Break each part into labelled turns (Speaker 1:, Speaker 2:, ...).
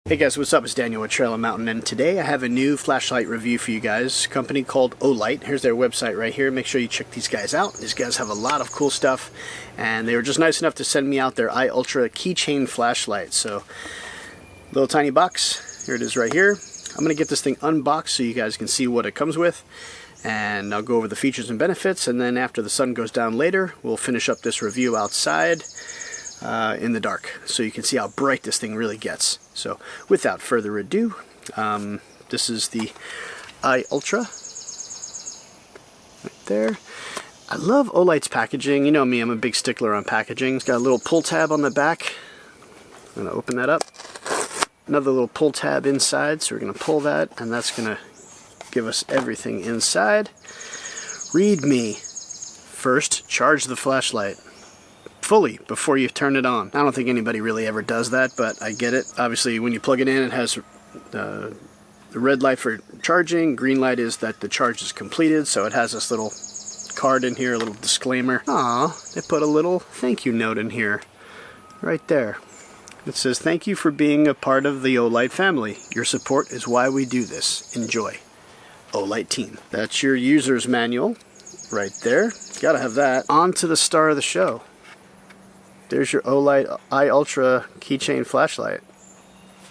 Speaker 1: Hey guys, what's up? It's Daniel with Trail and Mountain, and today I have a new flashlight review for you guys. A company called OLIGHT. Here's their website right here. Make sure you check these guys out. These guys have a lot of cool stuff, and they were just nice enough to send me out their iUltra Keychain flashlight. So, little tiny box. Here it is right here. I'm going to get this thing unboxed so you guys can see what it comes with, and I'll go over the features and benefits, and then after the sun goes down later, we'll finish up this review outside in the dark, so you can see how bright this thing really gets. So without further ado, this is the iUltra right there. I love OLIGHT's packaging. You know me, I'm a big stickler on packaging. It's got a little pull tab on the back. I'm going to open that up. Another little pull tab inside, so we're going to pull that, and that's going to give us everything inside. Read me. First, charge the flashlight fully before you turn it on. I don't think anybody really ever does that, but I get it. Obviously, when you plug it in, it has the red light for charging. Green light is that the charge is completed, so it has this little card in here, a little disclaimer. Aw, they put a little thank you note in here, right there. It says, "Thank you for being a part of the OLIGHT family. Your support is why we do this. Enjoy. OLIGHT team." That's your user's manual right there. Gotta have that. On to the star of the show. There's your OLIGHT iUltra Keychain flashlight.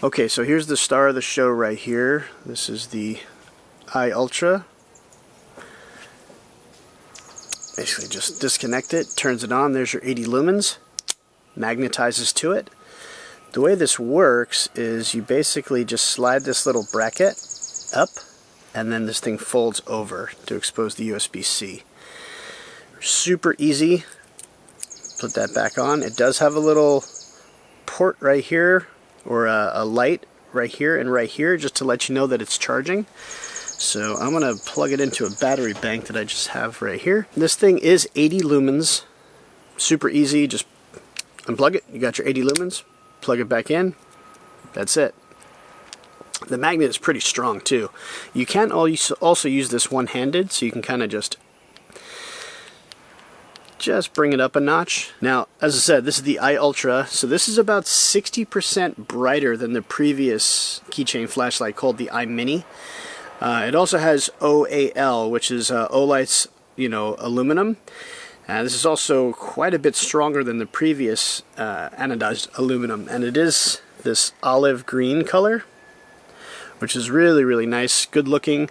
Speaker 1: Okay, so here's the star of the show right here. This is the iUltra. Basically just disconnect it, turns it on. There's your 80 lumens. Magnetizes to it. The way this works is you basically just slide this little bracket up, and then this thing folds over to expose the USB-C. Super easy. Put that back on. It does have a little port right here, or a light right here and right here, just to let you know that it's charging. So I'm going to plug it into a battery bank that I just have right here. This thing is 80 lumens. Super easy. Just unplug it. You got your 80 lumens. Plug it back in. That's it. The magnet is pretty strong too. You can also use this one-handed, so you can kind of just bring it up a notch. Now, as I said, this is the iUltra, so this is about 60% brighter than the previous keychain flashlight called the iMini. It also has OAL, which is OLIGHT's, aluminum. This is also quite a bit stronger than the previous anodized aluminum, and it is this olive green color, which is really, really nice, good looking,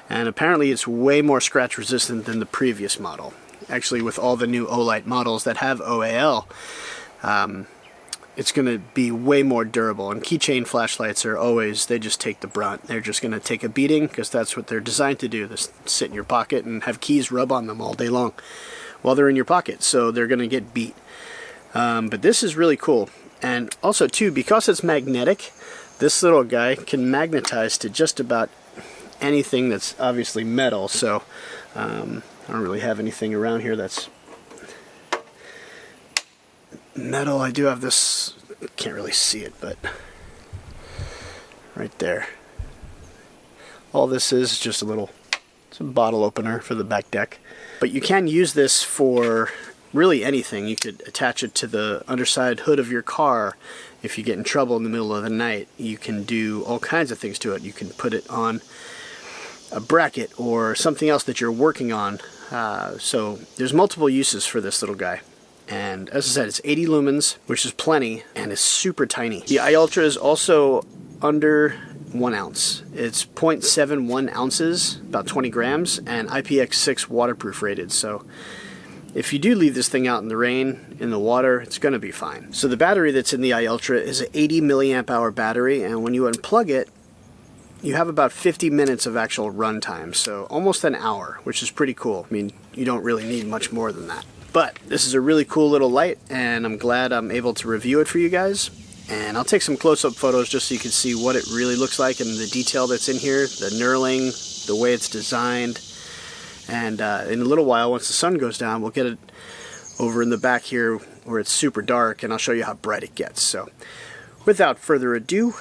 Speaker 1: and apparently it's way more scratch resistant than the previous model. Actually, with all the new OLIGHT models that have OAL, it's going to be way more durable. And keychain flashlights are always, they just take the brunt. They're just going to take a beating because that's what they're designed to do. They sit in your pocket and have keys rub on them all day long while they're in your pocket. So they're going to get beat. But this is really cool. And also, too, because it's magnetic, this little guy can magnetize to just about anything that's obviously metal. So I don't really have anything around here that's metal. I do have this, can't really see it, but right there. All this is just it's a bottle opener for the back deck. But you can use this for really anything. You could attach it to the underside hood of your car if you get in trouble in the middle of the night. You can do all kinds of things to it. You can put it on a bracket or something else that you're working on. So there's multiple uses for this little guy. And as I said, it's 80 lumens, which is plenty, and it's super tiny. The iUltra is also under 1 ounce. It's 0.71 ounces, about 20 grams, and IPX6 waterproof rated. So if you do leave this thing out in the rain, in the water, it's going to be fine. So the battery that's in the iUltra is an 80 milliamp hour battery, and when you unplug it, you have about 50 minutes of actual runtime, so almost an hour, which is pretty cool. I mean, you don't really need much more than that. But this is a really cool little light, and I'm glad I'm able to review it for you guys. And I'll take some close-up photos just so you can see what it really looks like and the detail that's in here, the knurling, the way it's designed. And in a little while, once the sun goes down, we'll get it over in the back here where it's super dark, and I'll show you how bright it gets. So without further ado,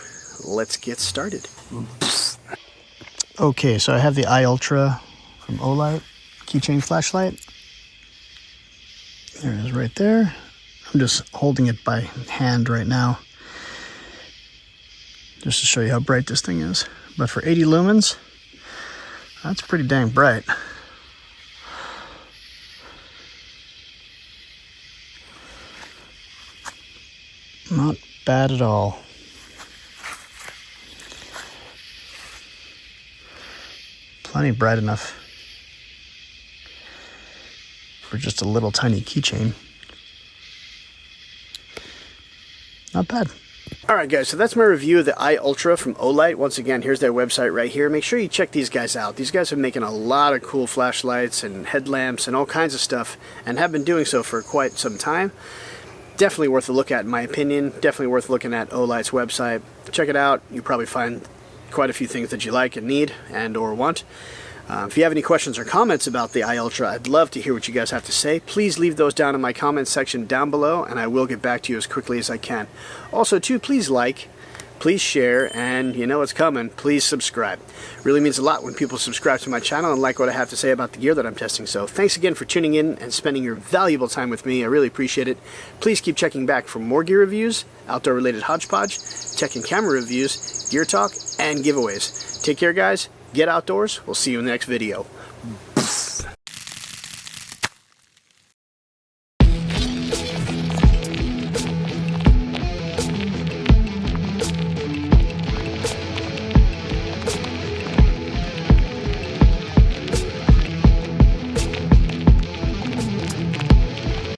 Speaker 1: let's get started. Okay, so I have the iUltra from OLIGHT keychain flashlight. There it is right there. I'm just holding it by hand right now. just to show you how bright this thing is. But for 80 lumens, that's pretty dang bright. Not bad at all. Plenty bright enough for just a little tiny keychain. Not bad. Alright guys, so that's my review of the iUltra from OLIGHT. Once again, here's their website right here. Make sure you check these guys out. These guys are making a lot of cool flashlights and headlamps and all kinds of stuff, and have been doing so for quite some time. Definitely worth a look at, in my opinion. Definitely worth looking at OLIGHT's website. Check it out. You'll probably find quite a few things that you like and need and or want. If you have any questions or comments about the iUltra, I'd love to hear what you guys have to say. Please leave those down in my comments section down below, and I will get back to you as quickly as I can. Also, too, please like, please share, and you know what's coming, please subscribe. It really means a lot when people subscribe to my channel and like what I have to say about the gear that I'm testing. So thanks again for tuning in and spending your valuable time with me. I really appreciate it. Please keep checking back for more gear reviews, outdoor-related hodgepodge, tech and camera reviews, gear talk, and giveaways. Take care, guys. Get outdoors. We'll see you in the next video.